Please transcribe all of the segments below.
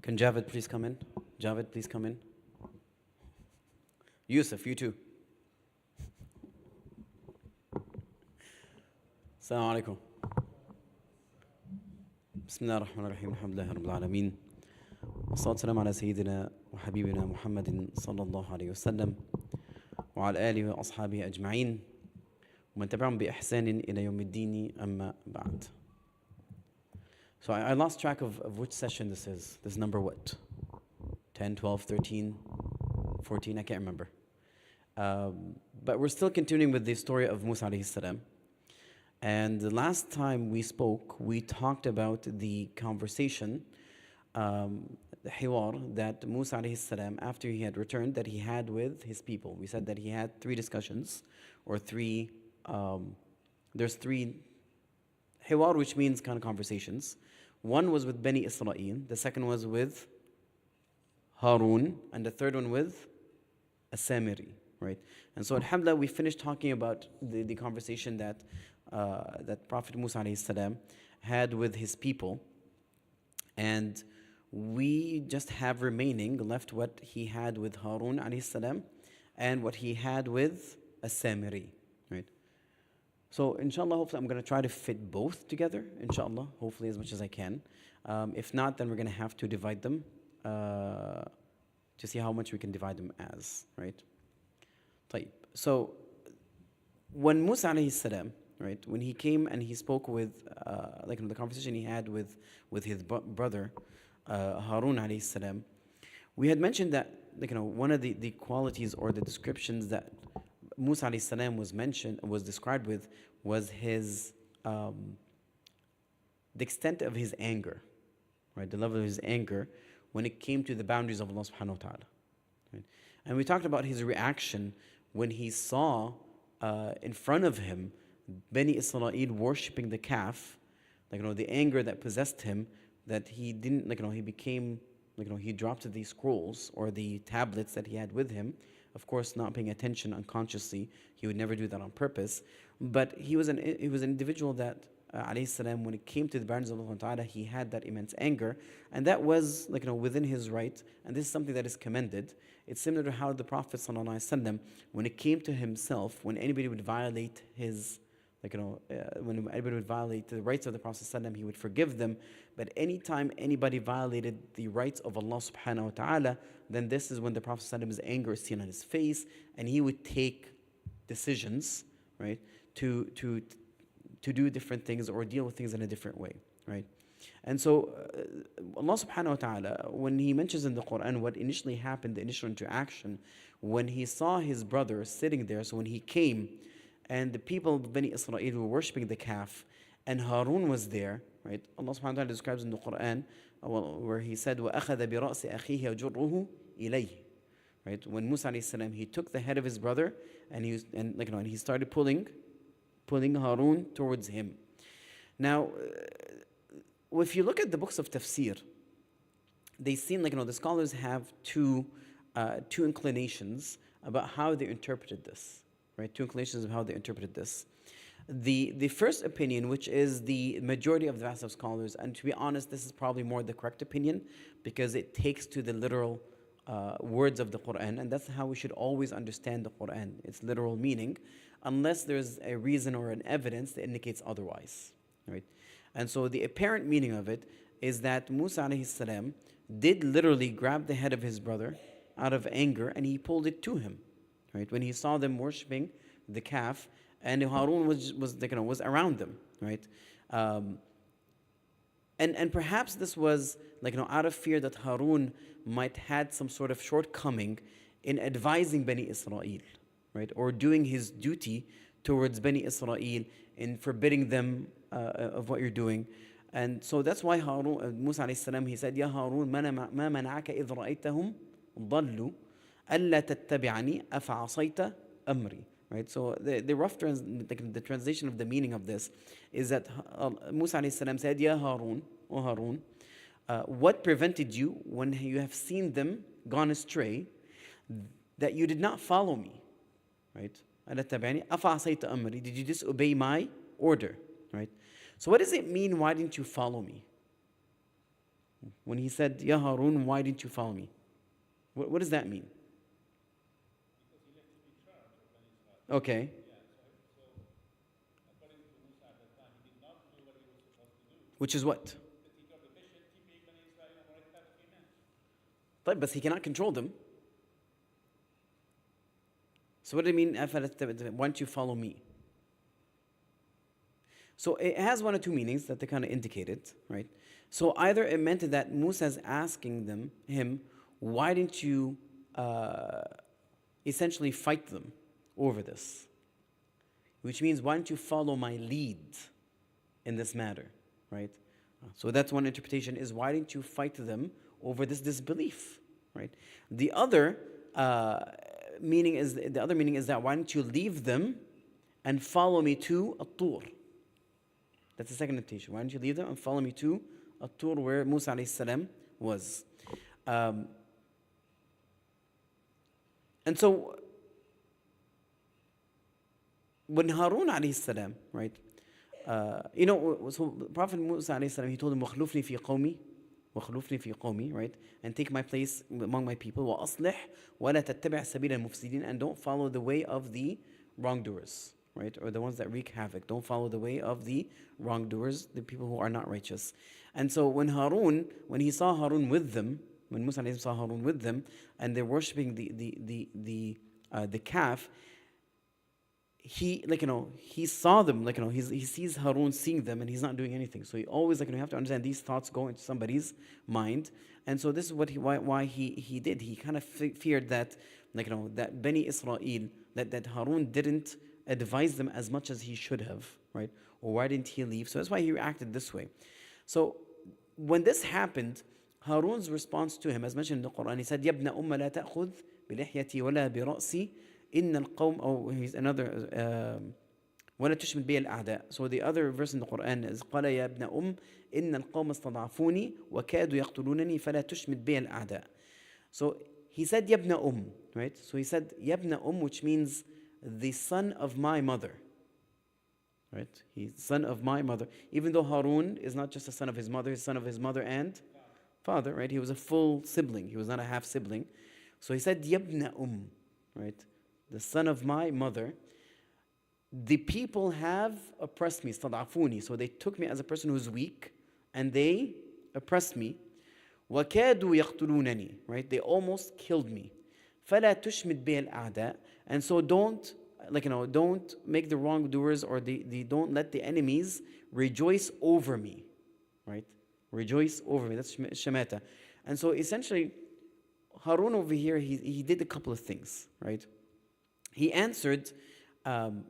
Can Javed please come in? Javed, please come in. Yusuf, you too. Assalamu alaikum. بسم الله الرحمن الرحيم الحمد لله رب العالمين والصلاة والسلام على سيدنا وحبيبنا محمد صلى الله عليه وسلم وعلى آله وأصحابه أجمعين ومن تبعهم بإحسان إلى يوم الدين أما بعد. So I lost track of which session this is. This is number what? 10, 12, 13, 14, I can't remember. But we're still continuing with the story of Musa alayhi salam. And the last time we spoke, we talked about the conversation, the hiwar that Musa alayhi salam, after he had returned, that he had with his people. We said that he had three discussions, or there's three hiwar, which means kind of conversations. One was with Bani Israel, the second was with Harun, and the third one with As-Samiri, right? And so alhamdulillah, we finished talking about the conversation that Prophet Musa alayhi salam had with his people, and we just have remaining left what he had with Harun alayhi salam and what he had with As-Samiri, right? So inshallah, hopefully I'm going to try to fit both together, inshallah, hopefully as much as I can. If not, then we're going to have to divide them to see how much we can divide them as, right? طيب. So when Musa alayhi salam, right, when he came and he spoke with, the conversation he had with his brother, Harun alayhi salam, we had mentioned that, one of the qualities or the descriptions that Musa alayhi salam was described with was his, the extent of his anger, right, the level of his anger when it came to the boundaries of Allah subhanahu wa ta'ala. Right? And we talked about his reaction when he saw in front of him Bani Israel worshipping the calf, the anger that possessed him, that he didn't, he became, he dropped the scrolls or the tablets that he had with him. Of course, not paying attention unconsciously. He would never do that on purpose. But he was an individual that, alayhi salam, when it came to the boundaries of Allah Ta'ala, he had that immense anger. And that was, within his right. And this is something that is commended. It's similar to how the Prophet sallallahu alaihi wasallam, when it came to himself, when anybody would violate his, when anybody would violate the rights of the Prophet sallallahu alaihi wasallam, he would forgive them. But anytime anybody violated the rights of Allah subhanahu wa ta'ala, then this is when the Prophet sallallahu alaihi wasallam's anger is seen on his face, and he would take decisions, right, to do different things or deal with things in a different way, right? And so Allah subhanahu wa ta'ala, when he mentions in the Quran what initially happened, the initial interaction, when he saw his brother sitting there, so when he came and the people of Bani Israel were worshipping the calf and Harun was there, right? Allah subhanahu wa ta'ala describes in the Quran where he said, وَأَخَذَ بِرَأْسِ أَخِيهِ يَجُرُّهُ إِلَيْهِ. Right? When Musa alayhi salam, he took the head of his brother and he started pulling Harun towards him. Now, if you look at the books of tafsir, they seem the scholars have two inclinations about how they interpreted this, right? Two inclinations of how they interpreted this. The first opinion, which is the majority of the vast of scholars, and to be honest, this is probably more the correct opinion because it takes to the literal words of the Quran, and that's how we should always understand the Quran, its literal meaning, unless there's a reason or an evidence that indicates otherwise, right? And so the apparent meaning of it is that Musa alayhi salam did literally grab the head of his brother out of anger and he pulled it to him, right? When he saw them worshipping the calf and Harun was around them, right? And perhaps this was out of fear that Harun might had some sort of shortcoming in advising Bani Israel, right? Or doing his duty towards Bani Israel in forbidding them of what you're doing. And so that's why Harun, Musa alayhi salam, he said, Ya Harun, ma mana'aka idh ra'aytahum ضلوا ألا تتبعني أفعصيت أمري. Right? So the rough the translation of the meaning of this is that Musa alayhi salam said, Ya Harun, O Harun, what prevented you when you have seen them gone astray that you did not follow me? Right? ألا تتبعني أفعصيت أمري. Did you disobey my order? Right? So what does it mean, why didn't you follow me? When he said, Ya Harun, why didn't you follow me? What does that mean? Okay. Which is what? But he cannot control them. So what do you mean, why don't you follow me? So it has one or two meanings that they kind of indicated, right? So either it meant that Musa's asking him, why didn't you essentially fight them over this? Which means, why don't you follow my lead in this matter, right? So that's one interpretation, is why didn't you fight them over this disbelief, right? The other meaning is that why don't you leave them and follow me to At-Tur? That's the second interpretation. Why don't you leave them and follow me to At-Tur, where Musa alayhi salam was? And so when Harun alayhi salam, right? So Prophet Musa alayhi salam, he told him, وَخْلُفْنِي فِي قَوْمِي, right? And take my place among my people. وَأَصْلِحْ وَلَا تَتَّبِعْ سَبِيلَ الْمُفْسِدِينَ, and don't follow the way of the wrongdoers, right? Or the ones that wreak havoc. Don't follow the way of the wrongdoers, the people who are not righteous. And so when he saw Harun with them, when Musa alayhi saw Harun with them, and they're worshipping the calf, he saw them, he sees Harun seeing them, and he's not doing anything. So he always, you have to understand, these thoughts go into somebody's mind. And so this is why he did. He kind of feared that, that Bani Israel, that Harun didn't advise them as much as he should have, right? Or why didn't he leave? So that's why he reacted this way. So when this happened, Harun's response to him, as mentioned in the Quran, he said, يَبْنَ أُمَّ لَا تَأْخُذْ بِلِحْيَتِي وَلَا بِرَأْسِي إِنَّ الْقَوْمَ, oh, he's another, وَلَا تُشْمِتْ بِيَ الْأَعْدَاء. So the other verse in the Quran is, قَالَ يَا ابْنَ إِنَّ الْقَوْمَ اسْتَضْعَفُونِي وَكَادُوا يَقْتُلُونَنِي فَلَا تُشْمِتْ بِيَ الْأَعْدَاء. So he said, يَبْنَ right? So he said, يَبْنَ which means the son of my mother. Right? He's son of my mother. Even though Harun is not just a son of his mother, he's son of his mother and father, right? He was a full sibling. He was not a half sibling. So he said, Yabna right? The son of my mother. The people have oppressed me, stad'afuni. So they took me as a person who's weak, and they oppressed me. وَكَادُوا يَقْتُلُونَنِي, right? They almost killed me. فَلَا تُشْمِتْ بِهِ الْأَعْدَاء. And so don't make the wrongdoers, or don't let the enemies rejoice over me, right? Rejoice over me. That's shamata. And so essentially, Harun over here, he did a couple of things, right? He answered Harun,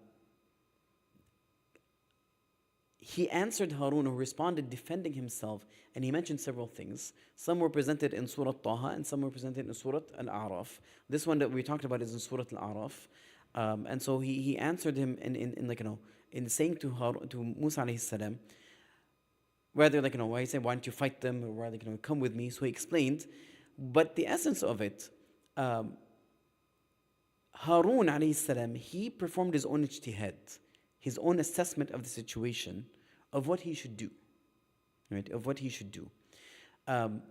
who responded defending himself, and he mentioned several things. Some were presented in Surah Taha, and some were presented in Surah Al-A'raf. This one that we talked about is in Surah Al-A'raf. And so he answered him in saying to Musa alayhi salam, rather why he said, why don't you fight them, or rather come with me. So he explained, but the essence of it, Harun alayhi salam, he performed his own ijtihad, his own assessment of the situation, of what he should do, right? Of what he should do. And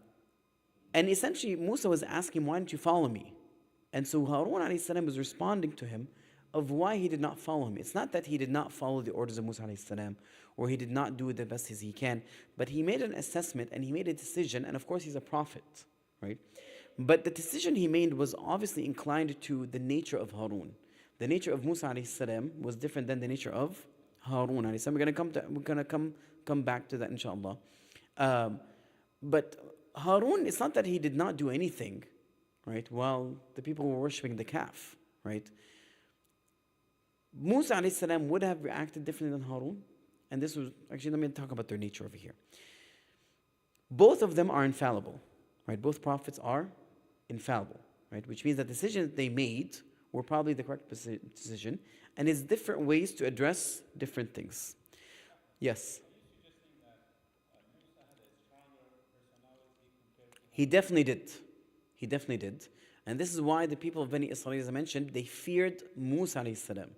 essentially, Musa was asking, why don't you follow me? And so Harun alayhi salam was responding to him of why he did not follow him. It's not that he did not follow the orders of Musa alayhi salam, or he did not do it the best as he can, but he made an assessment and he made a decision, and of course he's a prophet, right? But the decision he made was obviously inclined to the nature of Harun. The nature of Musa alayhi salam was different than the nature of Harun alayhi salam. We're gonna come back to that, inshallah. But Harun, it's not that he did not do anything, right? While the people were worshipping the calf, right? Musa alayhi salam would have reacted differently than Harun. And this was, actually, let me talk about their nature over here. Both of them are infallible, right? Both prophets are infallible, right? Which means that the decisions they made were probably the correct decision, and it's different ways to address different things. Yes? He definitely did. He definitely did. And this is why the people of Bani Israel, as I mentioned, they feared Musa alayhi salam.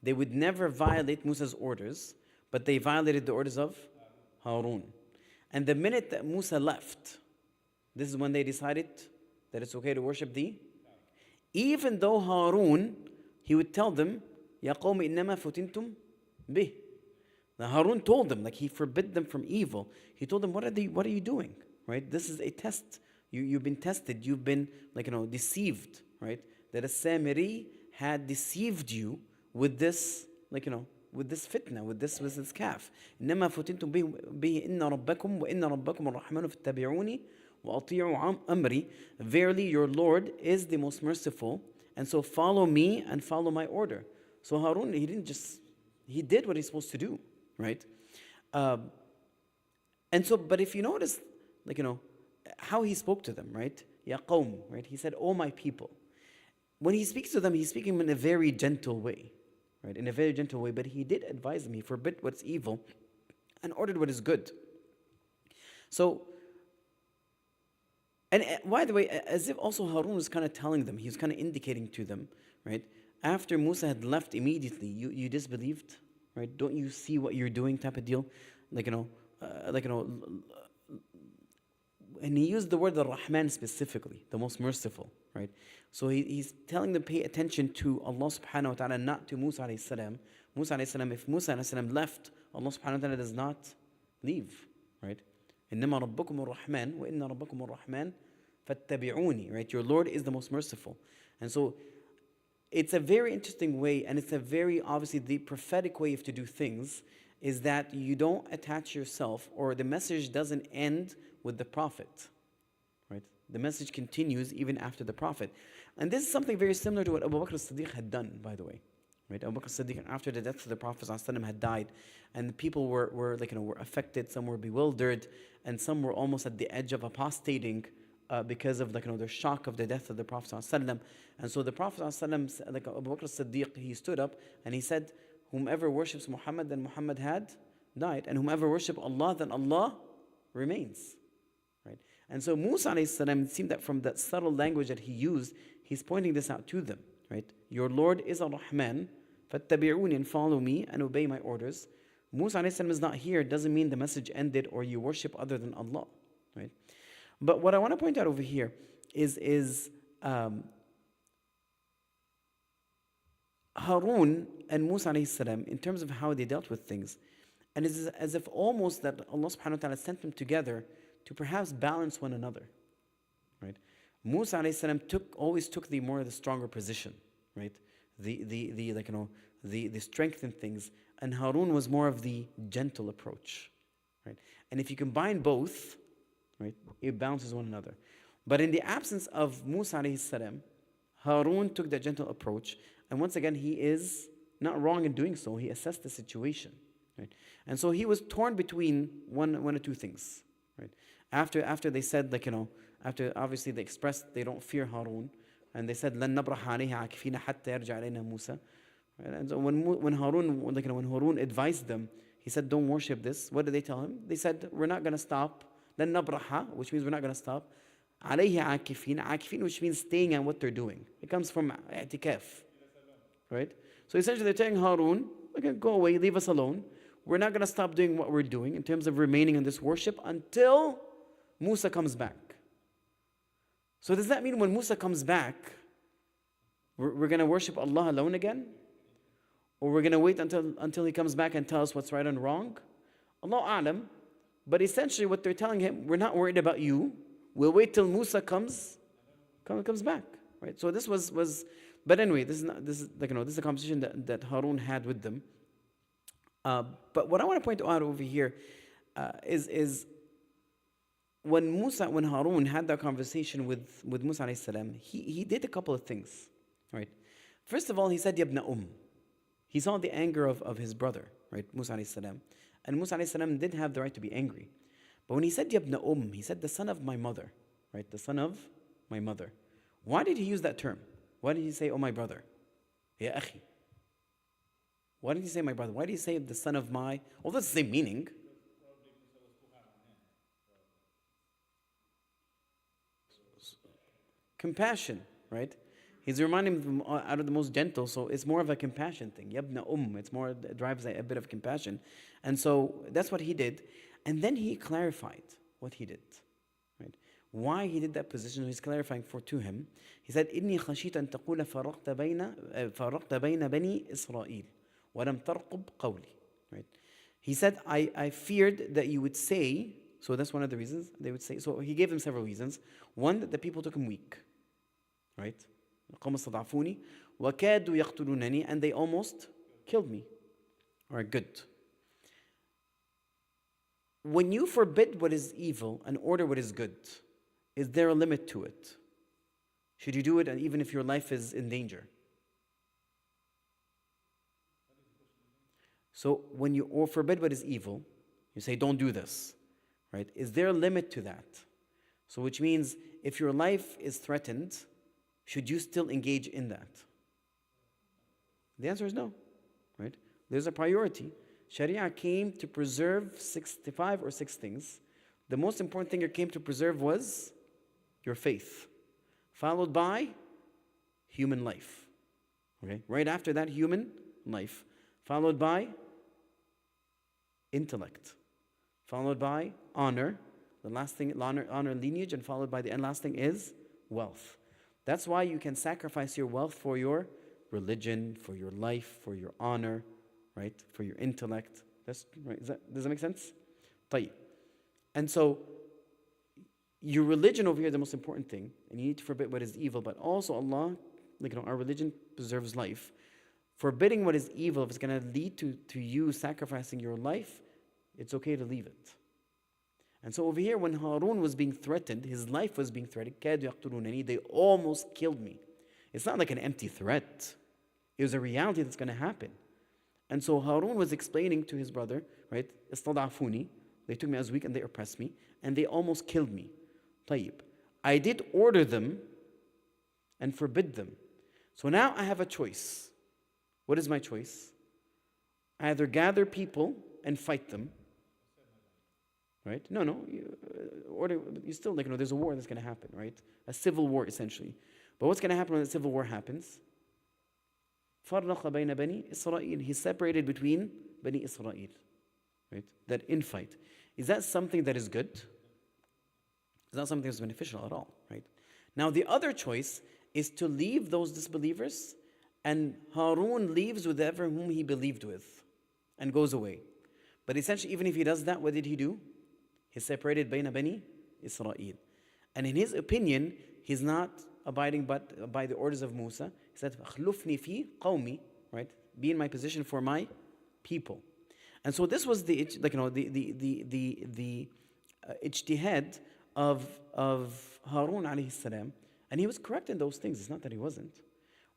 They would never violate Musa's orders, but they violated the orders of Harun. And the minute that Musa left, this is when they decided that it's okay to worship even though Harun, he would tell them, يَا قَوْمِ إِنَّمَا فُتِنْتُمْ بِهِ. Now Harun told them, like he forbid them from evil. He told them, what are you doing? Right? This is a test. You've been tested. You've been deceived. Right? That a Samiri had deceived you with this, with this fitna, with this calf. إِنَّمَا فُتِنْتُمْ بِهِ إِنَّ رَبَّكُمْ وَإِنَّ رَبَّكُمُ الرَّحْمَنُ فَاتَّبِعُونِي وَأَطِيعُوا أَمْرِي. Verily your Lord is the most merciful, and so follow me and follow my order. So Harun, he did what he's supposed to do, right? And so, but if you notice, how he spoke to them, right? Ya qawm, right? He said, oh my people. When he speaks to them, he's speaking in a very gentle way, right? In a very gentle way, but he did advise them. He forbid what's evil and ordered what is good. So, and by the way, as if also Harun was kind of telling them, he was kind of indicating to them, right? After Musa had left immediately, you disbelieved, right? Don't you see what you're doing type of deal? And he used the word Ar-Rahman specifically, the most merciful, right? So he's telling them pay attention to Allah subhanahu wa ta'ala, not to Musa alayhi salam. Musa alayhi salam, if Musa alayhi salam left, Allah subhanahu wa ta'ala does not leave, right? إِنَّمَا رَبَّكُمُ الرَّحْمَنُ وَإِنَّ رَبَّكُمُ الرَّحْمَنُ فَاتَّبِعُونِي. Right? Your Lord is the most merciful. And so it's a very interesting way, and it's a very, obviously, the prophetic way of to do things is that you don't attach yourself, or the message doesn't end with the prophet. Right? The message continues even after the prophet. And this is something very similar to what Abu Bakr as-Siddiq had done, by the way. Right? Abu Bakr as-Siddiq, after the death of the Prophet ﷺ had died, and the people were affected, some were bewildered, and some were almost at the edge of apostating because of their shock of the death of the Prophet ﷺ. And so the Prophet ﷺ, Abu Bakr as-Siddiq, he stood up and he said, whomever worships Muhammad, then Muhammad had died, and whomever worships Allah, then Allah remains. Right? And so Musa alayhi salam, it seemed that from that subtle language that he used, he's pointing this out to them. Right? Your Lord is Ar-Rahman, فَاتَّبِعُونِ, and follow me and obey my orders. Musa alayhi salam is not here, doesn't mean the message ended or you worship other than Allah. Right? But what I want to point out over here is Harun and Musa alayhi salam, in terms of how they dealt with things. And it's as if almost that Allah subhanahu wa ta'ala sent them together to perhaps balance one another. Right? Musa alayhi salam always took the stronger position, right? The strength in things, and Harun was more of the gentle approach, right? And if you combine both, right, it balances one another. But in the absence of Musa alayhi salam, Harun took that gentle approach, and once again, he is not wrong in doing so. He assessed the situation, right? And so he was torn between one or two things, right? After they said, after obviously they expressed they don't fear Harun, and they said, لَن نَبْرَحَ عَلَيْهِ عَاكِفِينَ حَتَّى يَرْجَعَ إِلَيْنَا مُوسَى. And so when Harun advised them, he said, don't worship this. What did they tell him? They said, we're not going to stop. لَن نَبْرَحَ, which means we're not going to stop. عَلَيْهِ عَاكِفِينَ, عَاكِفِينَ, which means staying on what they're doing. It comes from i'tikaf, right? So essentially they're telling Harun, okay, go away, leave us alone. We're not going to stop doing what we're doing in terms of remaining in this worship until Musa comes back. So does that mean when Musa comes back, we're going to worship Allah alone again? Or we're going to wait until he comes back and tell us what's right and wrong? Allahu A'lam. But essentially what they're telling him, we're not worried about you. We'll wait till Musa comes back. Right? So this was but anyway, this is a conversation that Harun had with them. But what I want to point out over here is when Harun had that conversation with Musa alayhi salam, he did a couple of things. Right? First of all, he said, Yabna He saw the anger of his brother, right, Musa alayhi salam. And Musa alayhi salam did have the right to be angry. But when he said Yabna he said the son of my mother, right? The son of my mother. Why did he use that term? Why did he say, oh my brother? Ya akhi. Why did he say my brother? Why did he say the son of my? Well, that's the same meaning. Compassion, right? He's reminding them out of the most gentle, so it's more of a compassion thing. Yabna it's more, it drives a bit of compassion. And so that's what he did. And then he clarified what he did. Right? Why he did that position, he's clarifying to him. He said, إِنِّي خَشِيتَ أَن تَقُولَ فَرَقْتَ بَيْنَ بَنِي إِسْرَائِيل وَلَمْ تَرْقُبْ قَوْلِي. Right? He said, I feared that you would say, so that's one of the reasons they would say. So he gave them several reasons. One, that the people took him weak. Right? قَوْمَ اسْتَضْعَفُونِي وَكَادُوا يَقْتُلُونَنِي, and they almost killed me. All right, good. When you forbid what is evil and order what is good, is there a limit to it? Should you do it even if your life is in danger? So when you forbid what is evil, you say, don't do this. Right? Is there a limit to that? So which means if your life is threatened, should you still engage in that? The answer is no. Right? There's a priority. Sharia came to preserve 65 or 6 things. The most important thing it came to preserve was your faith, followed by human life. Okay? Right after that, human life, followed by intellect, followed by honor. The last thing, honor lineage, and followed by the last thing is wealth. That's why you can sacrifice your wealth for your religion, for your life, for your honor, right? For your intellect. That's right. Does that make sense? طيب. And so your religion over here is the most important thing, and you need to forbid what is evil, but also Allah, our religion preserves life. Forbidding what is evil, if it's going to lead to you sacrificing your life, it's okay to leave it. And so over here, when Harun was being threatened, his life was being threatened, كَادُوا يَقْتُلُونَنِي, they almost killed me. It's not like an empty threat. It was a reality that's going to happen. And so Harun was explaining to his brother, right, استضعفوني, they took me as weak and they oppressed me, and they almost killed me. طيب. I did order them and forbid them. So now I have a choice. What is my choice? I either gather people and fight them. Right? No, you still, there's a war that's going to happen, right? A civil war, essentially. But what's going to happen when the civil war happens? فَرَّقَ بَيْنَ بَنِي إِسْرَائِيل. He separated between Bani Israel. Right? That infight. Is that something that is good? It's not something that's beneficial at all, right? Now, the other choice is to leave those disbelievers, and Harun leaves with whoever whom he believed with and goes away. But essentially, even if he does that, what did he do? He separated Bani Israel. And in his opinion, he's not abiding but by the orders of Musa. He said, "Akhlufni fi qawmi," right? Be in my position for my people. And so this was the ijtihad of Harun alayhi salam, and he was correct in those things. It's not that he wasn't.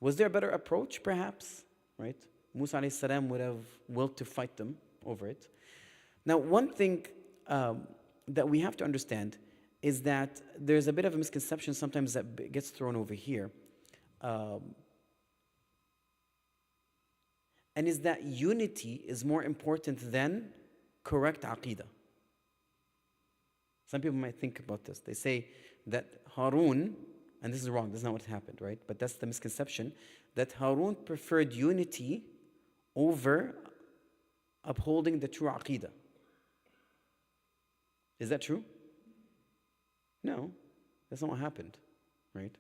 Was there a better approach, perhaps? Right? Musa alayhi salam would have willed to fight them over it. Now, one thing that we have to understand is that there's a bit of a misconception sometimes that gets thrown over here. And is that unity is more important than correct aqeedah. Some people might think about this. They say that Harun, and this is wrong, this is not what happened, right? But that's the misconception, that Harun preferred unity over upholding the true aqeedah. Is that true? No, that's not what happened, right?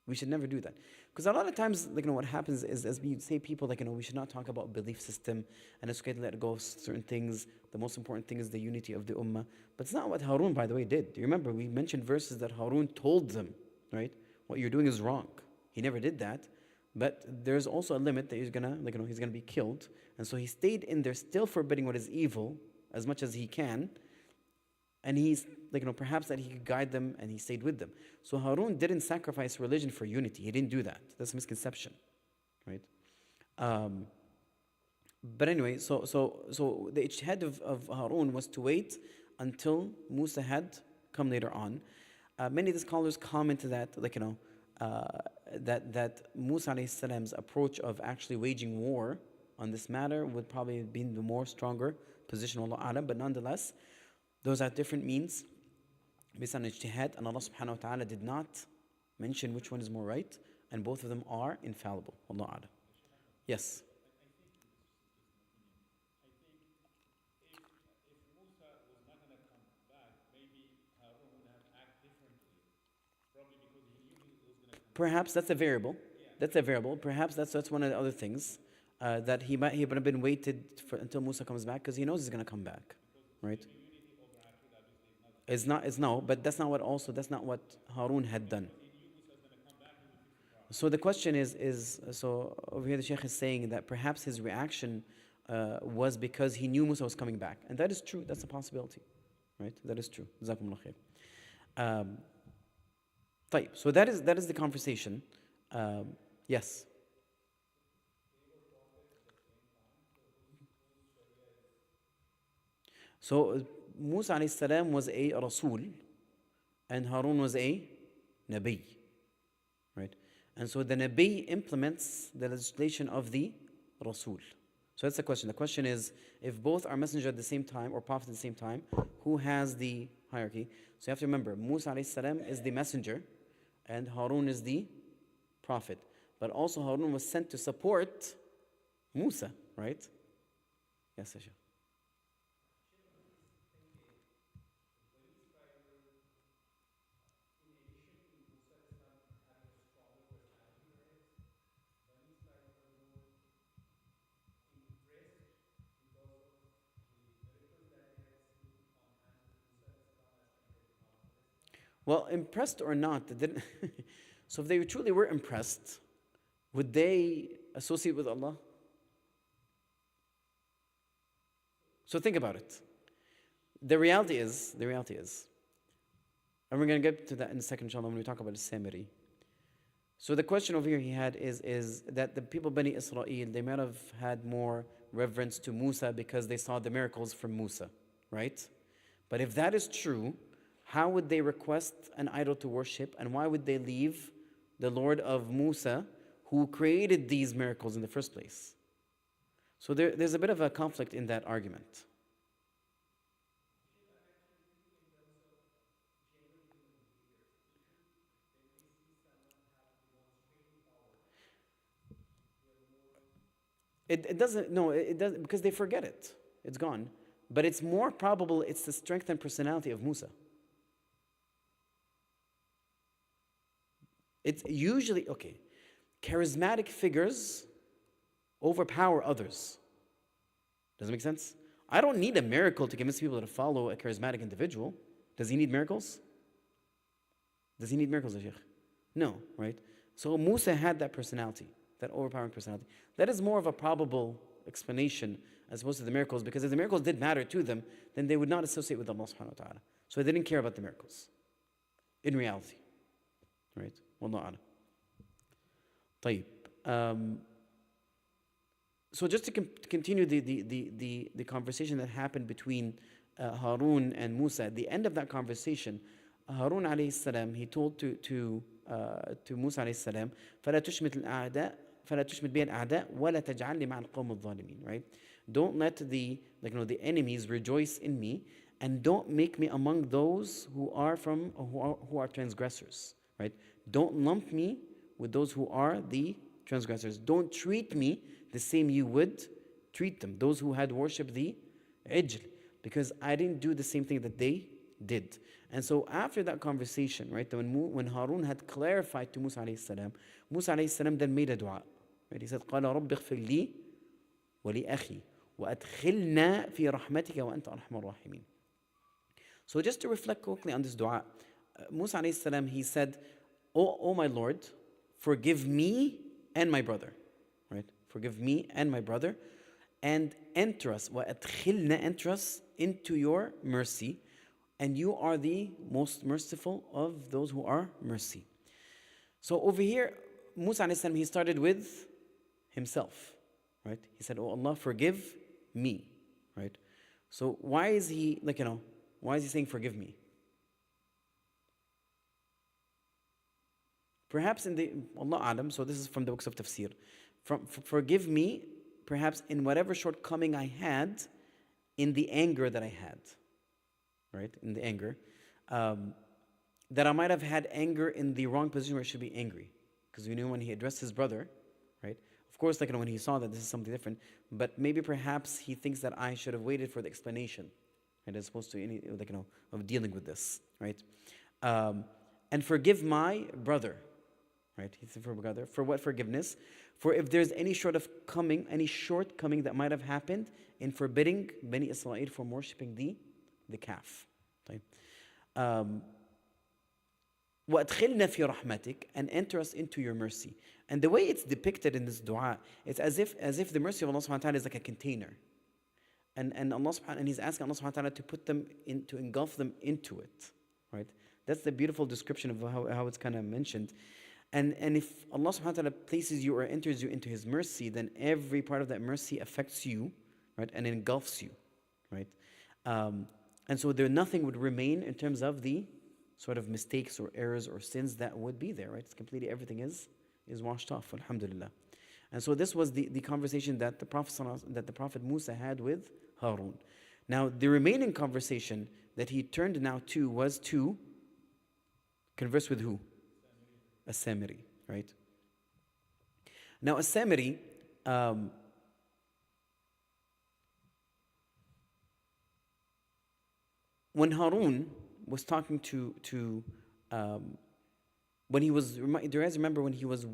We should never do that. Because a lot of times, what happens is, as we say, people, we should not talk about belief system, and it's okay to let go of certain things. The most important thing is the unity of the ummah. But it's not what Harun, by the way, did. Do you remember? We mentioned verses that Harun told them, right? What you're doing is wrong. He never did that. But there's also a limit that he's gonna, he's gonna be killed. And so he stayed in there, still forbidding what is evil as much as he can. And he's, perhaps that he could guide them, and he stayed with them. So Harun didn't sacrifice religion for unity. He didn't do that. That's a misconception, right? But anyway, so the ijtihad of Harun was to wait until Musa had come later on. Many of the scholars comment that, that Musa alayhi salam's approach of actually waging war on this matter would probably have been the more stronger position, Wallahu a'lam, but nonetheless, those are different means based on ijtihad, and Allah subhanahu wa ta'ala did not mention which one is more right. and both of them are infallible. Allah A'lam. Yes. Perhaps that's a variable. That's a variable. Perhaps that's one of the other things that he would have been waited for until Musa comes back because he knows he's going to come back, right? It's no, but that's not what Harun had done. So the question is so over here the Sheikh is saying that perhaps his reaction was because he knew Musa was coming back, and that is true. That's a possibility, right? That is true. Jazakumullah khair. طيب, so that is the conversation. Yes. So Musa alayhi salam was a Rasul and Harun was a Nabi, right? And so the Nabi implements the legislation of the Rasul. So that's the question. The question is, if both are messenger at the same time or prophet at the same time, who has the hierarchy? So you have to remember, Musa alayhi salam is the messenger and Harun is the prophet. But also Harun was sent to support Musa, right? Yes, Asha. Well, impressed or not, so if they truly were impressed, would they associate with Allah? So think about it. The reality is, and we're going to get to that in a second, inshallah, when we talk about the Samiri. So the question over here he had is that the people Bani Israel, they might have had more reverence to Musa because they saw the miracles from Musa, right? But if that is true, how would they request an idol to worship, and why would they leave the Lord of Musa who created these miracles in the first place? So there's a bit of a conflict in that argument. It doesn't, no, it doesn't, because they forget it. It's gone. But it's more probable it's the strength and personality of Musa. It's usually, okay, charismatic figures overpower others. Does it make sense? I don't need a miracle to convince people to follow a charismatic individual. Does he need miracles? Does he need miracles, Sheikh? No, right? So Musa had that personality, that overpowering personality. That is more of a probable explanation as opposed to the miracles, because if the miracles did matter to them, then they would not associate with Allah subhanahu wa ta'ala. So they didn't care about the miracles in reality. Right? Wallahu a'lam. طيب. So just to continue the conversation that happened between Harun and Musa, at the end of that conversation, Harun alayhi salam, he told to Musa alayhi salam, فَلَا تُشْمِتْ الْأَعْدَاء فَلَا تُشْمِتْ بِهِ الْأَعْدَاء وَلَا تَجْعَلْنِي مَعَ الْقَوْمِ الظَّالِمِينَ. Right? Don't let the enemies rejoice in me, and don't make me among those who are transgressors. Right? Don't lump me with those who are the transgressors. Don't treat me the same you would treat them, those who had worshipped the Ijl, because I didn't do the same thing that they did. And so after that conversation, right, when Harun had clarified to Musa alayhi salam then made a dua. Right? He said, قَالَ رَبِّ اغْفِرْ لِي وَلِأَخِي وَأَدْخِلْنَا فِي رَحْمَتِكَ وَأَنْتَ أَرْحَمُ الرَّاحِمِينَ. So just to reflect quickly on this dua, Musa alayhi salam, he said, oh my Lord, forgive me and my brother. Right? Forgive me and my brother, and enter us, enter us into your mercy, and you are the most merciful of those who are mercy. So over here, Musa alayhi salam, he started with himself, right? He said, oh Allah, forgive me, right? So why is he saying forgive me? Perhaps in the, Allah Alam, so this is from the books of tafsir, forgive me, perhaps in whatever shortcoming I had in the anger that I had, right? In the anger. That I might have had anger in the wrong position where I should be angry. Because we knew when he addressed his brother, right? Of course, like when he saw that this is something different, but maybe perhaps he thinks that I should have waited for the explanation, right? As opposed to any of dealing with this, right? And forgive my brother, right? He said for brother. For what forgiveness? For if there's any shortcoming that might have happened in forbidding Bani Israel from worshipping the calf. Okay. وَأَدْخِلْنَا فِي رَحْمَتِكَ, and enter us into your mercy. And the way it's depicted in this dua, it's as if the mercy of Allah subhanahu wa ta'ala is like a container. And He's asking Allah subhanahu wa ta'ala to put them in, to engulf them into it. Right? That's the beautiful description of how it's kind of mentioned. And if Allah subhanahu wa ta'ala places you or enters you into His mercy, then every part of that mercy affects you, right? And engulfs you. Right? And so nothing would remain in terms of the sort of mistakes or errors or sins that would be there, right? It's completely, everything is washed off, alhamdulillah. And so this was the conversation that the Prophet Musa had with Harun. Now, the remaining conversation that he turned now to was to converse with who? A Samiri, right? Now, a Samiri, when Harun was talking to when he was, do you guys remember when he was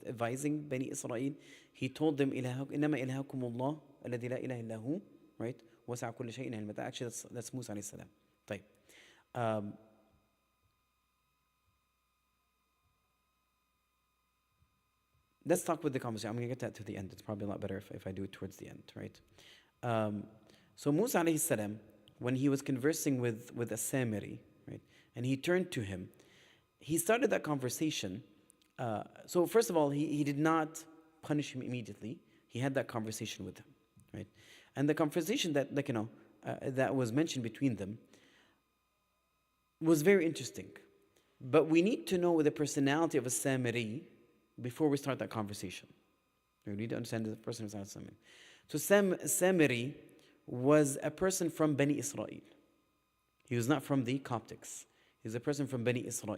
advising Bani Israel, he told them, إِنَّمَا إِلَهَكُمُ اللَّهُ الَّذِي لَا إِلَهَ إِلَّا هُ, right? وَسَعَ كُلَّ شَيْءٍ عِلْمًا. Actually, that's Musa alayhi salam. طيب. Let's talk with the conversation. I'm going to get that to the end. It's probably a lot better if I do it towards the end, right? So Musa alayhi salam, when he was conversing with a Samiri, right, and he turned to him, he started that conversation. So first of all, he did not punish him immediately. He had that conversation with him, right? And the conversation that that was mentioned between them was very interesting. But we need to know the personality of a Samiri before we start that conversation. We need to understand the person who's Samiri. So Samiri was a person from Bani Israel. He was not from the Coptics. He was a person from Bani Israel.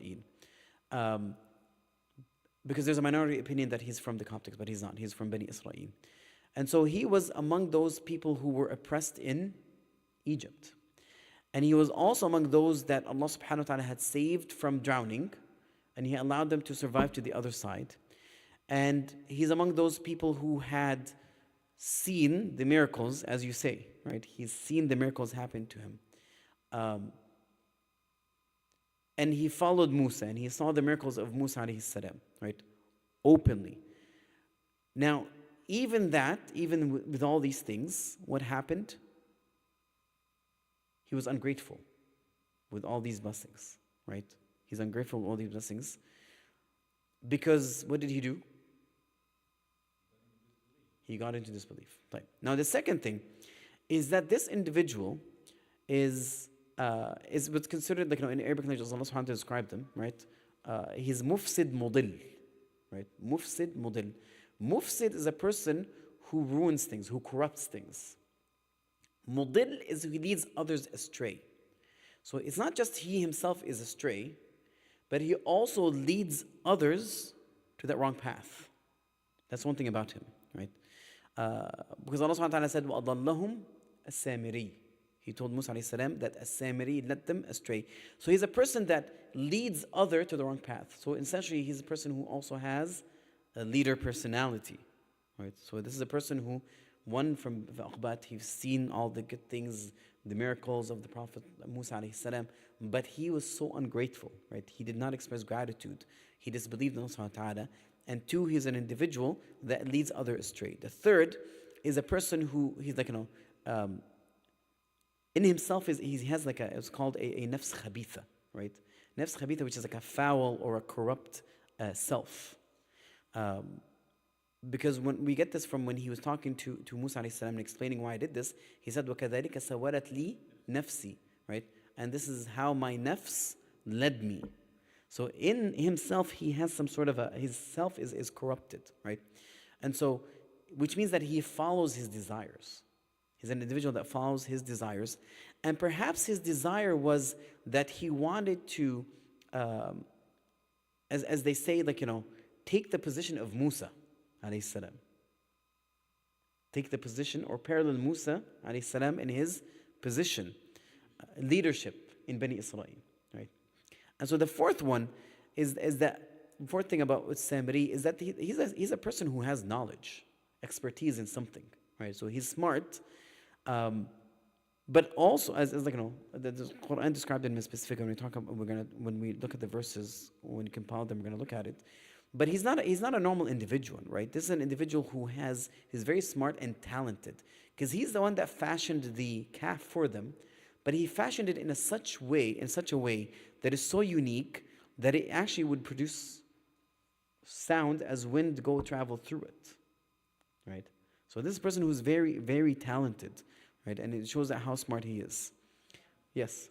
Because there's a minority opinion that he's from the Coptics, but he's not. He's from Bani Israel. And so he was among those people who were oppressed in Egypt. And he was also among those that Allah subhanahu wa ta'ala had saved from drowning, and He allowed them to survive to the other side. And he's among those people who had seen the miracles, as you say, right? He's seen the miracles happen to him. And he followed Musa, and he saw the miracles of Musa alayhi salam, right? Openly. Now, even with all these things, what happened? He was ungrateful with all these blessings, right? He's ungrateful with all these blessings. Because what did he do? He got into disbelief. Right. Now, the second thing is that this individual is what's considered, like, in Arabic language, Allah subhanahu wa ta'ala described him, right? He's mufsid mudil, right? Mufsid mudil. Mufsid is a person who ruins things, who corrupts things. Mudil is who leads others astray. So it's not just he himself is astray, but he also leads others to that wrong path. That's one thing about him, right? Because Allah subhanahu wa ta'ala said, وَأَضَلَّهُمْ السَّامِرِي. He told Musa alayhi salam that as-Samiri led them astray. So he's a person that leads other to the wrong path. So essentially, he's a person who also has a leader personality, right? So this is a person who, one from the Uqbat, he's seen all the good things, the miracles of the Prophet Musa alayhi salam, but he was so ungrateful, right? He did not express gratitude. He disbelieved in Allah subhanahu wa ta'ala. And two, he's an individual that leads others astray. The third is a person who, he's like, in himself, he has like it's called a nafs khabitha, right? Nafs khabitha, which is like a foul or a corrupt self. Because when we get this from when he was talking to Musa alayhi salam and explaining why I did this, he said, وَكَذَلِكَ سَوَرَتْ لِي نَفْسِي, right? And this is how my nafs led me. So in himself, he has some sort of his self is corrupted, right? And so, which means that he follows his desires. He's an individual that follows his desires. And perhaps his desire was that he wanted to, as they say, like, take the position of Musa alayhi salam. Take the position or parallel Musa alayhi salam in his position, leadership in Bani Israel, right? And so the fourth one is that fourth thing about Samiri is that he's a person who has knowledge, expertise in something, right? So he's smart, but also as like the Quran described him specifically. When we look at the verses, when we compile them, we're gonna look at it. But he's not a normal individual, right? This is an individual he's very smart and talented, because he's the one that fashioned the calf for them, but he fashioned it in such a way that is so unique that it actually would produce sound as wind travel through it, right? So this is a person who's very, very talented, right? And it shows that how smart he is. Yes.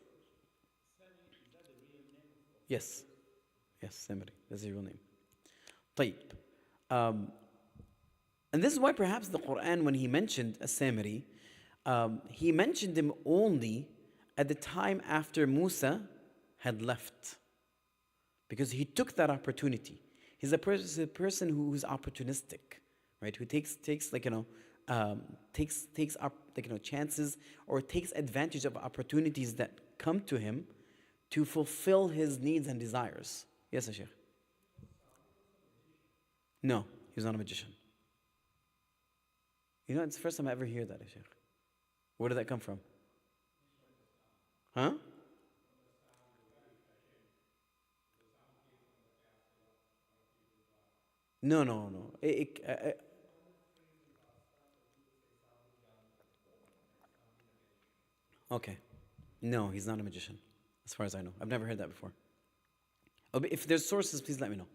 Yes. Yes, Samiri. That's his real name. طيب. And this is why perhaps the Quran, when he mentioned Samiri, he mentioned him only at the time after Musa had left, because he took that opportunity. He's a person who's opportunistic, right? Who takes chances, or takes advantage of opportunities that come to him to fulfill his needs and desires. Yes, Sheikh. No, he's not a magician. You know, it's the first time I ever hear that, Sheikh. Where did that come from? Huh? No. Okay. No, he's not a magician, as far as I know. I've never heard that before. Oh, but if there's sources, please let me know.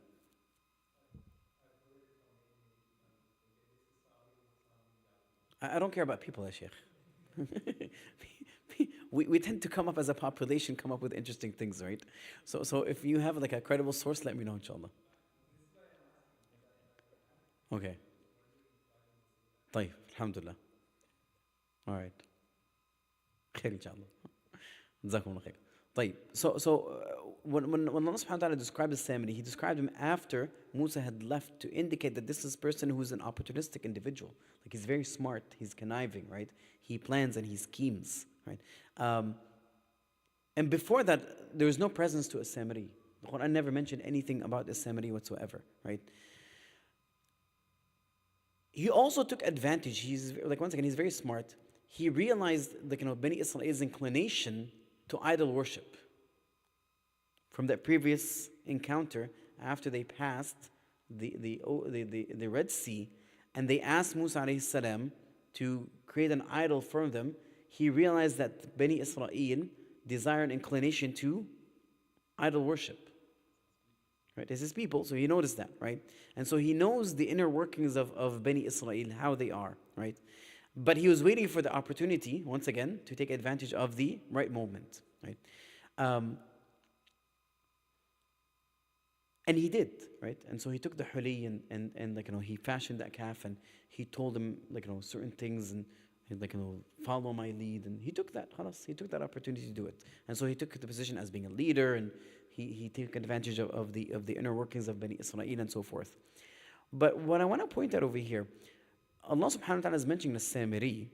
I don't care about people, Sheikh. we tend to come up as a population, come up with interesting things, right? So if you have like a credible source, let me know, inshallah. Okay. طيب, alhamdulillah. All right. خير إن شاء الله. جزاكم الله خير. طيب. When Allah subhanahu wa ta'ala described the Samiri, he described him after Musa had left, to indicate that this is a person who's an opportunistic individual. Like, he's very smart, he's conniving, right? He plans and he schemes, right? And before that, there was no presence to a Samiri. The Quran never mentioned anything about the Samiri whatsoever, right? He also took advantage. He's like, once again, he's very smart. He realized Bani Israel's inclination to idol worship from that previous encounter after they passed the Red Sea, and they asked Musa alayhi salam to create an idol for them. He realized that Bani Israel desire an inclination to idol worship. Right? It's his people, so he noticed that, right? And so he knows the inner workings of Bani Israel, how they are, right? But he was waiting for the opportunity, once again, to take advantage of the right moment, right? And he did, right? And so he took the huli and he fashioned that calf, and he told him certain things, and follow my lead, and he took that, khalas, he took that opportunity to do it. And so he took the position as being a leader, and he took advantage of the inner workings of Bani Israel and so forth. But what I want to point out over here, Allah subhanahu wa ta'ala is mentioning the Samiri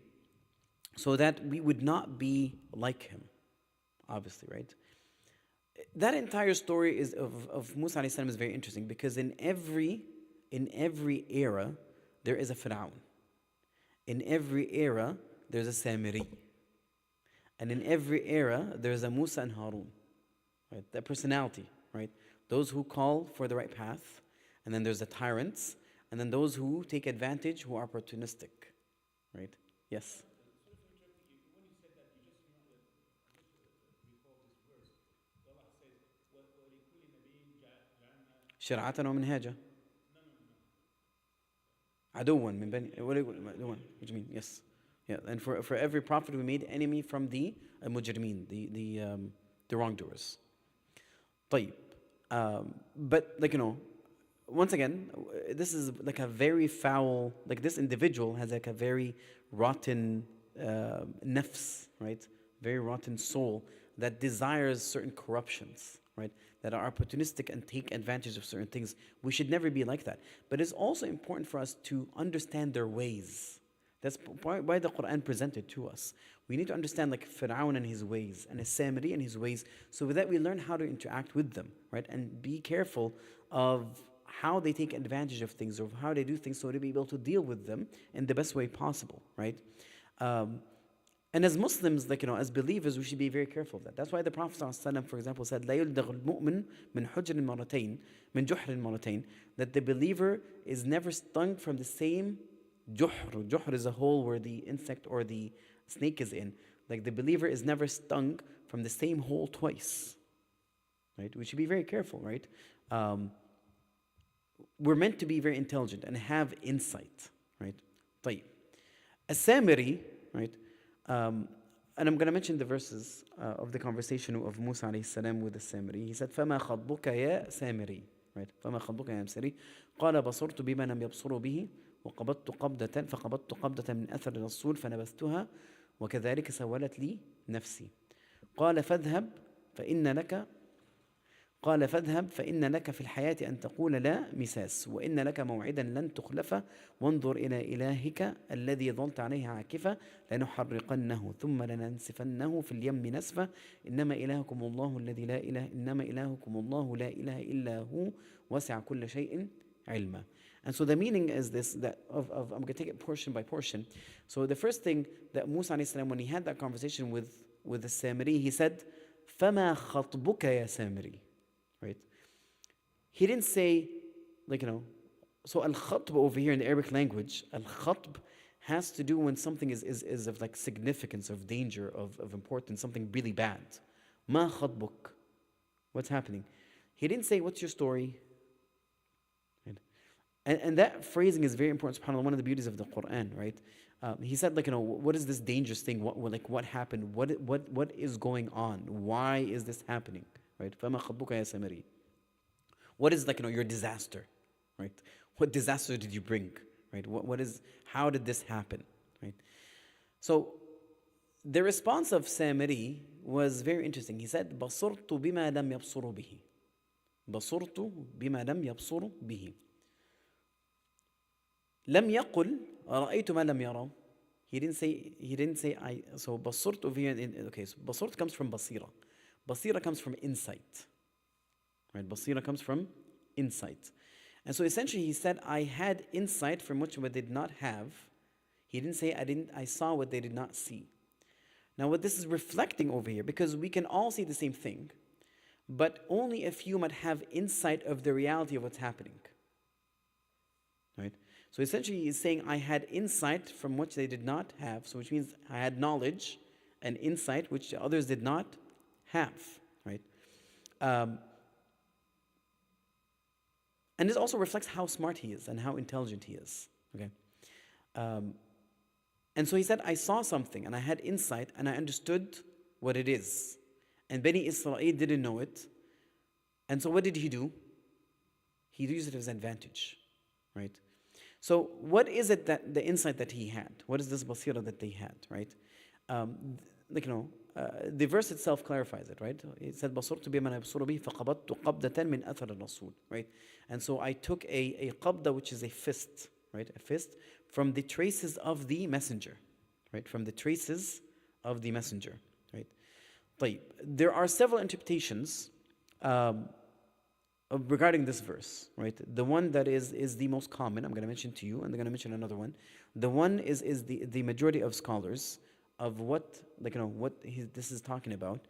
so that we would not be like him, obviously, right? That entire story of Musa alayhi salam is very interesting, because in every era there is a Fir'aun. In every era there's a Samiri. And in every era there's a Musa and Harun. Right? That personality, right? Those who call for the right path, and then there's the tyrants, and then those who take advantage, who are opportunistic, right? Yes. شرعة ومنهاجا. عدوا من بني. What do you mean? Yes. Yeah. And for every prophet we made enemy from the mujrimeen, the wrongdoers. طيب. But once again, this is like a very foul, like this individual has like a very rotten nafs, right? Very rotten soul that desires certain corruptions, right? That are opportunistic and take advantage of certain things. We should never be like that. But it's also important for us to understand their ways. That's why the Quran presented to us. We need to understand like Fir'aun and his ways, and Samiri and his ways, so with that we learn how to interact with them, right? And be careful of how they take advantage of things or how they do things, so to be able to deal with them in the best way possible, right? And as Muslims, like as believers, we should be very careful of that. That's why the Prophet ﷺ, for example, said, لا يلدغ المؤمن من حجر مرتين من جحر مرتين, that the believer is never stung from the same juhr. Juhr is a hole where the insect or the snake is in. Like the believer is never stung from the same hole twice. Right? We should be very careful, right? We're meant to be very intelligent and have insight, right? طيب. As-Samiri, right? And I'm going to mention the verses of the conversation of Musa alayhi salam with the Samiri. He said, فَمَا خَطْبُكَ يَا Samiri, right? فَمَا خَطْبُكَ يَا Samiri قَالَ بَصُرْتُ بِمَا لَمْ يَبْصُرُوا بِهِ فقبضت قبضة من أثر الرسول فنبذتها وكذلك سولت لي نفسي قال فاذهب فإن لك في الحياة أن تقول لا مساس وإن لك موعدا لن تخلفه وانظر إلى إلهك الذي ظلت عليه عاكفة لنحرقنه ثم لننسفنه في اليم نسفة إنما إلهكم الله لا إله إلا هو وسع كل شيء علما. And so the meaning is this, that I'm going to take it portion by portion. So the first thing that Musa alayhi salam, when he had that conversation with the Samiri, he said, فَمَا خَطْبُكَ يَا Samiri, right? He didn't say, so al-khatb over here in the Arabic language, al-khatb has to do when something is of like significance, of danger, of importance, something really bad. Ma khatbuk, what's happening? He didn't say, what's your story? And that phrasing is very important, subhanAllah, one of the beauties of the Quran, right? He said, what is this dangerous thing? What happened? What is going on? Why is this happening? Right? فَمَا خَطْبُكَ يَا Samiri. What is your disaster? Right? What disaster did you bring? Right? How did this happen? Right? So the response of Samiri was very interesting. He said, بَصُرْتُ بِمَا لَمْ يَبْصُرُوا بِهِ. بَصُرْتُ بِمَا لَمْ يَبْصُرُوا بِهِ. لم يقل رأيت ما لم يروا. He didn't say I. So بصرت over here. Okay, so بصرت comes from basira. Basira comes from insight. Right? Basira comes from insight. And so essentially he said, I had insight from which what they did not have. He didn't say I saw what they did not see. Now what this is reflecting over here, because we can all see the same thing, but only a few might have insight of the reality of what's happening. Right? So essentially he's saying I had insight from which they did not have, so which means I had knowledge and insight which the others did not have, right? And this also reflects how smart he is and how intelligent he is, okay? And so he said, I saw something and I had insight and I understood what it is. And Bani Israel didn't know it. And so what did he do? He used it to his advantage, right? So what is it that the insight that he had? What is this basira that they had, right? The verse itself clarifies it, right? It said, بَصُرْتُ بِمَنْ يَبْصُرُ بِهِ فَقَبَضْتُ قَبْضَةً مِنْ أَثَرِ الرَّسُولِ, right? And so I took a qabda, which is a fist, right? A fist from the traces of the messenger, right? From the traces of the messenger, right? طيب. There are several interpretations regarding this verse, right? The one that is the most common, I'm going to mention to you, and I'm going to mention another one. The one is the majority of scholars of what this is talking about.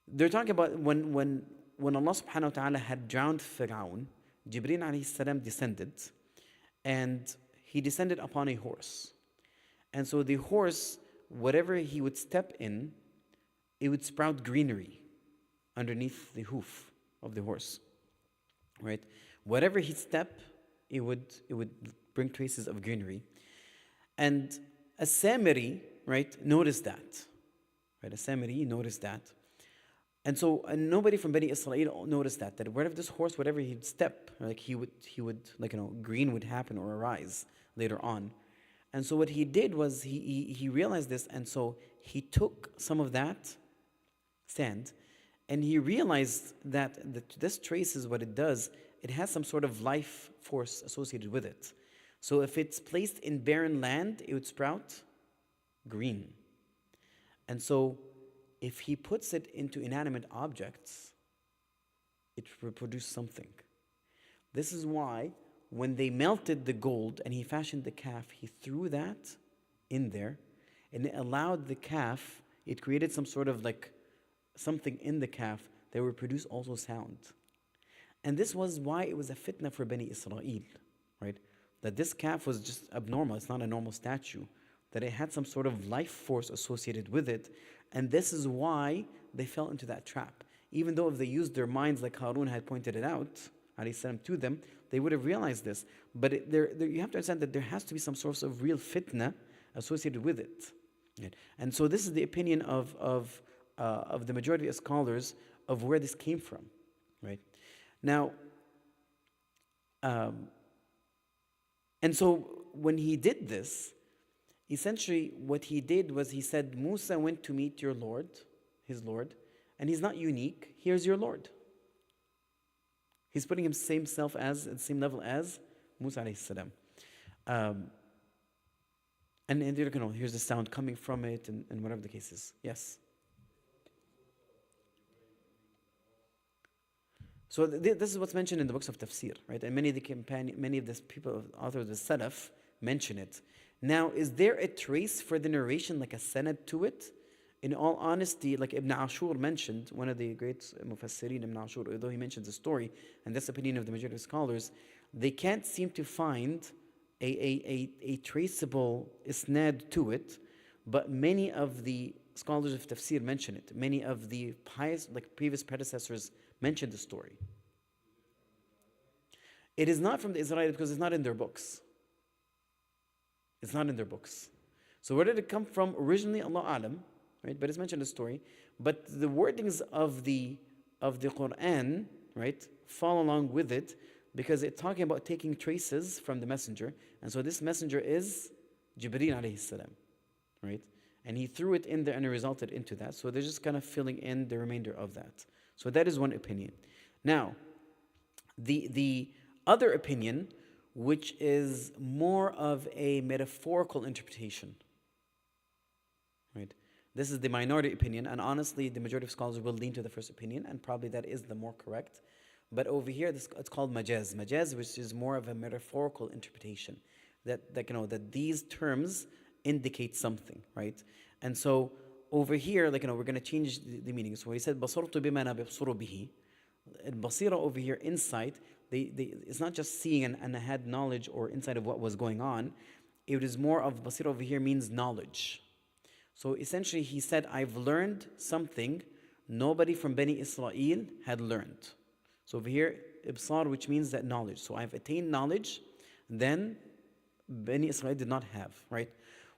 They're talking about when Allah subhanahu wa ta'ala had drowned Fir'aun, Jibreel alayhi salam descended, and he descended upon a horse. And so the horse, whatever he would step in, it would sprout greenery underneath the hoof of the horse. Right? Whatever he step, it would bring traces of greenery. And As-Samiri, right, noticed that. Right? As-Samiri noticed that. And so nobody from Bani Israel noticed that wherever this horse, whatever he'd step, he would green would happen or arise later on. And so what he did was he realized this, and so he took some of that sand And he realized that this trace is what it does. It has some sort of life force associated with it. So if it's placed in barren land, it would sprout green. And so if he puts it into inanimate objects, it will produce something. This is why when they melted the gold and he fashioned the calf, he threw that in there and it allowed the calf, it created some sort of like something in the calf that would produce also sound. And this was why it was a fitna for Bani Israel, right? That this calf was just abnormal, it's not a normal statue, that it had some sort of life force associated with it. And this is why they fell into that trap. Even though if they used their minds like Harun had pointed it out, salam, to them, they would have realized this. But you have to understand that there has to be some source of real fitna associated with it. Right? And so this is the opinion of the majority of scholars of where this came from. Right? Now, and so when he did this, essentially what he did was he said, Musa went to meet your Lord, his Lord, and he's not unique. Here's your Lord. He's putting him same level as Musa alayhi salam. And here's the sound coming from it and whatever the case is. Yes? So this is what's mentioned in the books of tafsir, right? And many of the people, authors of the Salaf, mention it. Now, is there a trace for the narration, like a sanad to it? In all honesty, like Ibn Ashur mentioned, one of the great Mufassirin, Ibn Ashur, although he mentions the story, and that's the opinion of the majority of scholars, they can't seem to find a traceable isnad to it, but many of the scholars of tafsir mention it. Many of the pious, like previous predecessors, mentioned the story. It is not from the Israelites because it's not in their books. It's not in their books. So where did it come from? Originally, Allah Alam, right? But it's mentioned in the story. But the wordings of the Quran, right, fall along with it because it's talking about taking traces from the messenger. And so this messenger is Jibreel alayhi salam, right? And he threw it in there and it resulted into that. So they're just kind of filling in the remainder of that. So that is one opinion. Now, the other opinion, which is more of a metaphorical interpretation, right? This is the minority opinion, and honestly, the majority of scholars will lean to the first opinion, and probably that is the more correct. But over here, it's called majaz. Majaz, which is more of a metaphorical interpretation, that these terms indicate something, right? And so over here, we're going to change the meaning. So he said, "Basartu bima la yabsuru bihi." Basira over here, insight. It's not just seeing and I had knowledge or insight of what was going on. It is more of basira over here means knowledge. So essentially, he said, I've learned something nobody from Bani Israel had learned. So over here, ibsar, which means that knowledge. So I've attained knowledge, then Bani Israel did not have, right?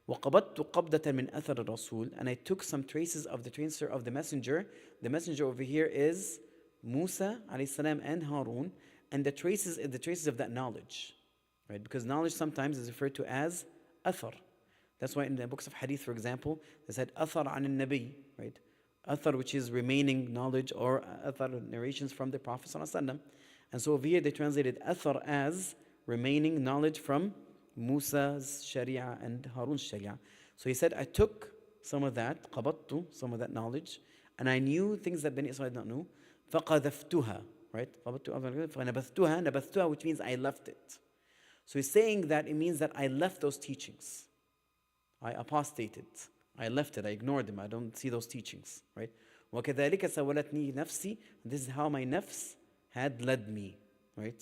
وَقَبَضْتُ قَبْضَةً مِنْ أَثَرِ الرَّسُولِ. And I took some traces of the tracer of the messenger. The messenger over here is Musa alayhi salam and Harun, and the traces of that knowledge, right? Because knowledge sometimes is referred to as athar. That's why in the books of hadith, for example, they said athar an nabi, right? Athar, which is remaining knowledge, or athar, narrations from the Prophet sallallahu alaihi wasallam. And so over here they translated athar as remaining knowledge from Musa's sharia and Harun's sharia. So he said, I took some of that, qabattu, some of that knowledge, and I knew things that Bani Israel did not know. فَقَذَفْتُهَا, right? فَنَبَثْتُهَا, which means I left it. So he's saying that it means that I left those teachings. I apostated. I left it. I ignored them. I don't see those teachings, right? وَكَذَلِكَ سَوَلَتْنِي نَفْسِي. This is how my nafs had led me, right?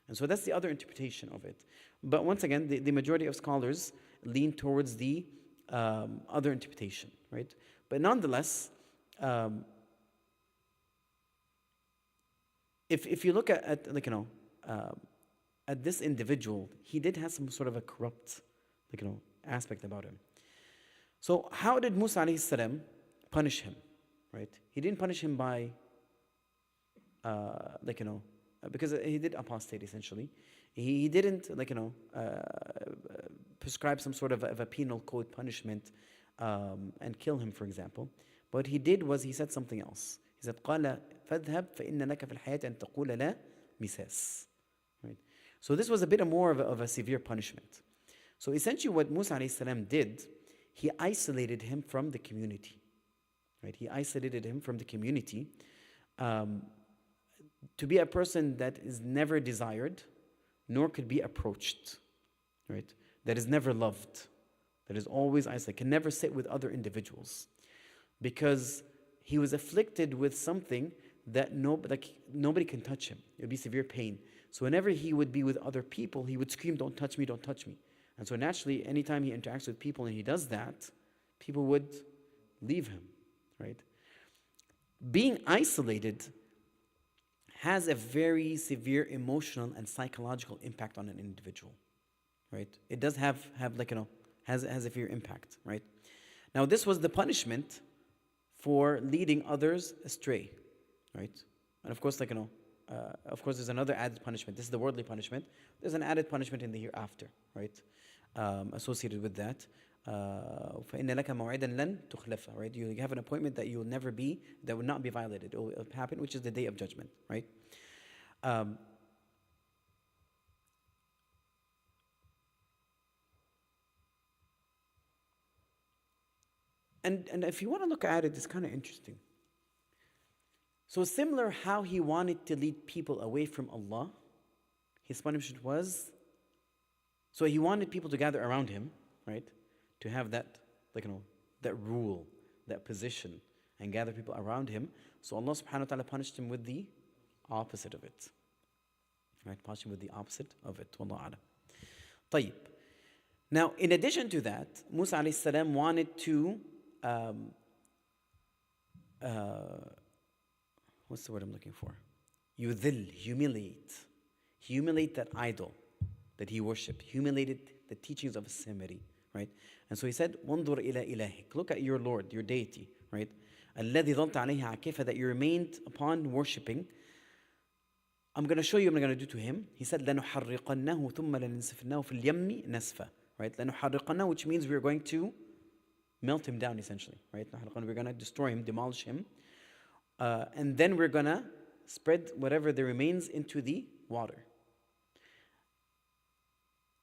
And so that's the other interpretation of it. But once again, the majority of scholars lean towards the other interpretation, right? But nonetheless, if you look at this individual, he did have some sort of a corrupt, aspect about him. So how did Musa alayhi salam punish him, right? He didn't punish him by, because he did apostate essentially. He didn't, prescribe some sort of a penal code punishment and kill him, for example. What he did was he said something else. He said, قال فاذهب فإن لك في الحياة أن تقول لا مساس. Right? So this was a bit more of a severe punishment. So essentially what Musa alayhi salam did, he isolated him from the community. Right? He isolated him from the community to be a person that is never desired, nor could be approached. Right? That is never loved, that is always isolated, can never sit with other individuals. Because he was afflicted with something that nobody can touch him. It would be severe pain. So whenever he would be with other people, he would scream, don't touch me, don't touch me. And so naturally, anytime he interacts with people and he does that, people would leave him, right? Being isolated has a very severe emotional and psychological impact on an individual, right? It does have has a severe impact, right? Now this was the punishment for leading others astray, right? And of course, of course, there's another added punishment. This is the worldly punishment. There's an added punishment in the hereafter, right? Associated with that. فَإِنَّ لَكَ مَوْعِدًا لَن تُخْلَفَ. Right? You have an appointment that you will never be, that will not be violated. It will happen, which is the day of judgment, right? And if you want to look at it, it's kind of interesting. So similar how he wanted to lead people away from Allah, his punishment was, so he wanted people to gather around him, right? To have that, that rule, that position, and gather people around him. So Allah subhanahu wa ta'ala punished him with the opposite of it. Right? Punished him with the opposite of it. Wallahu a'lam. طيب. Now, in addition to that, Musa alayhi salam wanted to what's the word I'm looking for? Yudhil, humiliate. Humiliate that idol that he worshipped. Humiliated the teachings of Samiri, right? And so he said, وَانْظُرْ إِلَى إِلَهِكَ. Look at your Lord, your deity, right? الَّذِي ظَلْتَ عَلَيْهِ عَكِفًا, that you remained upon worshipping. I'm going to show you what I'm going to do to him. He said, لَنُحَرِّقَنَّهُ ثُمَّ لَنَنْسِفَنَّهُ فِي الْيَمِّ نَسْفًا. Right? لَنُحَرِّقَنَّهُ, which means we're going to melt him down, essentially. Right? We're going to destroy him, demolish him. And then we're going to spread whatever there remains into the water.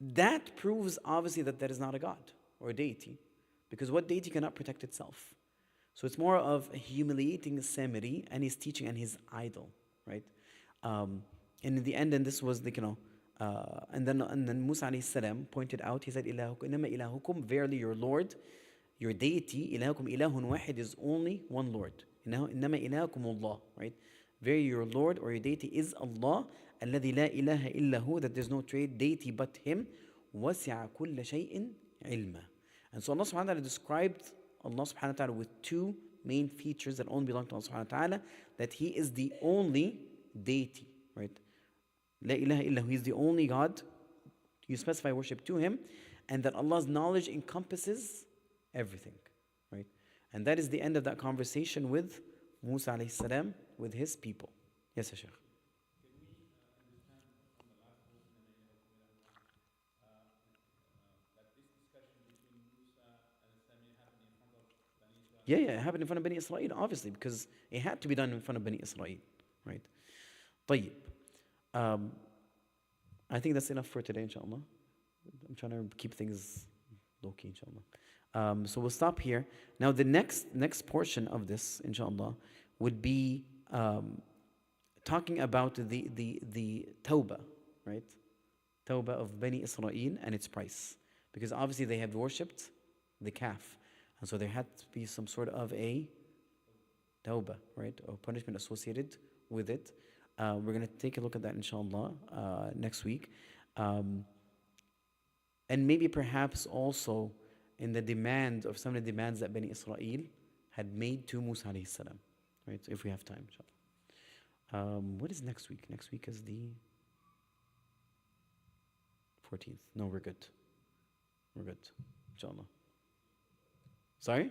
That proves, obviously, that there is not a God or a deity. Because what deity cannot protect itself? So it's more of a humiliating Samiri and his teaching and his idol. Right? And in the end, and this was the, and then Musa alayhi salam pointed out, he said, إِنَّمَا إِلَهُكُمْ, verily your Lord, your deity, إِلَهُكُمْ إِلَهٌ وَاحِدٌ, is only one Lord. إِنَّمَا إِلَهُكُمُ اللَّهُ, right? Very your Lord or your deity is Allah, الَّذِي لَا إِلَهَ إِلَّا هُ, that there's no deity but Him, وَسِعَ كُلَّ شَيْءٍ عِلْمًا. And so Allah subhanahu wa ta'ala described Allah subhanahu wa ta'ala with two main features that only belong to Allah subhanahu wa ta'ala, that He is the only deity, right? La ilaha illa, He is the only God. You specify worship to Him, and that Allah's knowledge encompasses everything, right? And that is the end of that conversation with Musa alayhi salam, with his people. Yes, Shaykh. Yeah, it happened in front of Bani Israel, obviously, because it had to be done in front of Bani Israel, right? طيب. I think that's enough for today, inshallah. I'm trying to keep things low-key, inshallah. So we'll stop here. Now the next portion of this, inshallah, would be talking about the tawbah, right? Tawbah of Bani Israel and its price. Because obviously they have worshipped the calf. And so there had to be some sort of a tawbah, right? Or punishment associated with it. We're going to take a look at that, inshallah, next week. And maybe perhaps also in the demand of some of the demands that Bani Israel had made to Musa alayhi salam, right? So if we have time, inshallah. What is next week? Next week is the 14th. No, we're good. We're good, inshallah. Sorry?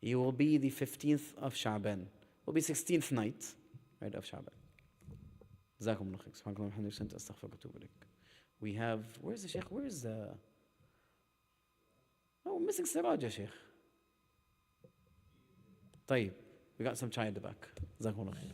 It will be the 15th of Sha'ban. It will be 16th night, right, of Sha'ban. جزاكم الله خير. سبحانك اللهم وبحمدك أستغفرك وأتوب إليك. We have, where's the Sheikh? Where's the, oh, we're missing Siraj, ya Sheikh. طيب. We got some chai at the back. Jazakumullah khair.